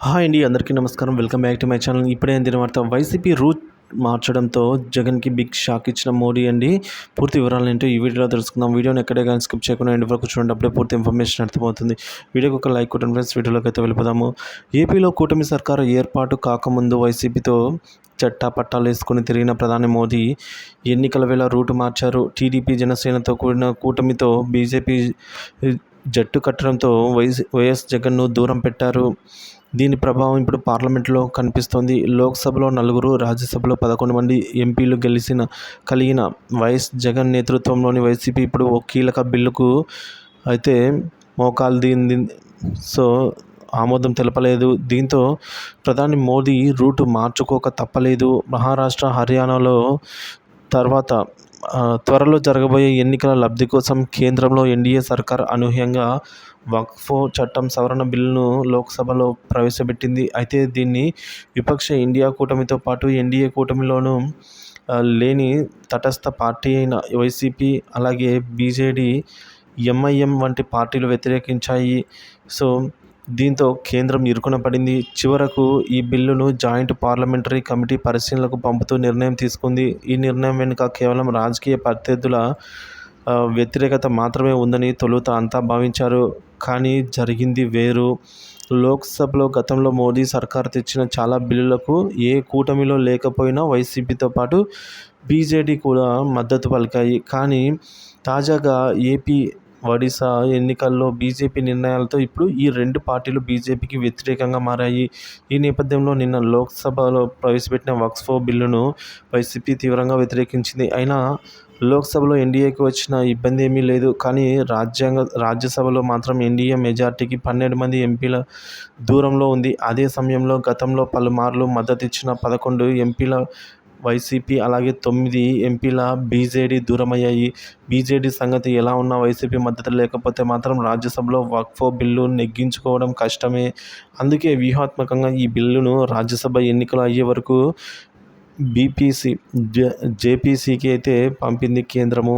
Hi అండి, అందరికీ నమస్కారం. Welcome back to my channel. ఇప్పుడే అందిన వార్త. వైసీపీ రూట్ మార్చడంతో జగన్కి బిగ్ షాక్ ఇచ్చిన మోడీ అండి. పూర్తి వివరాలు ఏంటో ఈ వీడియోలో తెలుసుకుందాం. వీడియోని ఎక్కడే కానీ స్కిప్ చేయకుండా ఎండ్ వరకు చూడండి. అప్పుడే పూర్తి ఇన్ఫర్మేషన్ అర్థమవుతుంది. వీడియోకి ఒక లైక్ కొట్టండి ఫ్రెండ్స్. వీడియోలోకి అయితే వెళ్ళిపోదాము. ఏపీలో కూటమి సర్కారు ఏర్పాటు కాకముందు వైసీపీతో చట్టా పట్టాలు వేసుకుని తిరిగిన ప్రధాని మోదీ ఎన్నికల వేళ రూటు మార్చారు. టీడీపీ జనసేనతో కూడిన కూటమితో బీజేపీ జట్టు కట్టడంతో వైఎస్ జగన్ను దూరం పెట్టారు. దీని ప్రభావం ఇప్పుడు పార్లమెంట్లో కనిపిస్తోంది. లోక్సభలో 4, రాజ్యసభలో 11 మంది ఎంపీలు కలిగిన వైఎస్ జగన్ నేతృత్వంలోని వైసీపీ ఇప్పుడు ఓ కీలక బిల్లుకు అయితే మోకాలు దీంది. ఆమోదం తెలపలేదు. దీంతో ప్రధాని మోదీ రూటు మార్చుకోక తప్పలేదు. మహారాష్ట్ర, హర్యానాలో తర్వాత త్వరలో జరగబోయే ఎన్నికల లబ్ధి కోసం కేంద్రంలో ఎన్డీఏ సర్కార్ అనూహ్యంగా వక్ఫ్ చట్టం సవరణ బిల్లును లోక్సభలో ప్రవేశపెట్టింది. అయితే దీన్ని విపక్ష ఇండియా కూటమితో పాటు ఎన్డీఏ కూటమిలోనూ లేని తటస్థ పార్టీ అయిన వైసీపీ, అలాగే బీజేడీ, ఎంఐఎం వంటి పార్టీలు వ్యతిరేకించాయి. దీంతో కేంద్రం ఇరుకున పడింది. చివరకు ఈ బిల్లును జాయింట్ పార్లమెంటరీ కమిటీ పరిశీలనకు పంపుతూ నిర్ణయం తీసుకుంది. ఈ నిర్ణయం వెనుక కేవలం రాజకీయ ప్రత్యర్థుల వ్యతిరేకత మాత్రమే ఉందని తొలుత అంతా భావించారు. కానీ జరిగింది వేరు. లోక్సభలో గతంలో మోదీ సర్కారు తెచ్చిన చాలా బిల్లులకు ఏ కూటమిలో లేకపోయినా వైసీపీతో పాటు బీజేడీ కూడా మద్దతు పలికాయి. కానీ తాజాగా ఏపీ, ఒడిశా ఎన్నికల్లో బీజేపీ నిర్ణయాలతో ఇప్పుడు ఈ రెండు పార్టీలు బీజేపీకి వ్యతిరేకంగా మారాయి. ఈ నేపథ్యంలో నిన్న లోక్సభలో ప్రవేశపెట్టిన వక్ఫ్ బిల్లును వైసీపీ తీవ్రంగా వ్యతిరేకించింది. అయినా లోక్సభలో ఎన్డీఏకి వచ్చిన ఇబ్బంది ఏమీ లేదు. కానీ రాజ్యసభలో మాత్రం ఎన్డీఏ మెజార్టీకి 12 మంది ఎంపీల దూరంలో ఉంది. అదే సమయంలో గతంలో పలుమార్లు మద్దతిచ్చిన 11 ఎంపీల వైసీపీ, అలాగే 9 ఎంపీల బీజేడీ దూరమయ్యాయి. బీజేడీ సంగతి ఎలా ఉన్నా వైసీపీ మద్దతు లేకపోతే మాత్రం రాజ్యసభలో వక్ఫ్ బిల్లు నెగ్గించుకోవడం కష్టమే. అందుకే వ్యూహాత్మకంగా ఈ బిల్లును రాజ్యసభ ఎన్నికలు అయ్యే వరకు జేపీసీకి అయితే పంపింది కేంద్రము.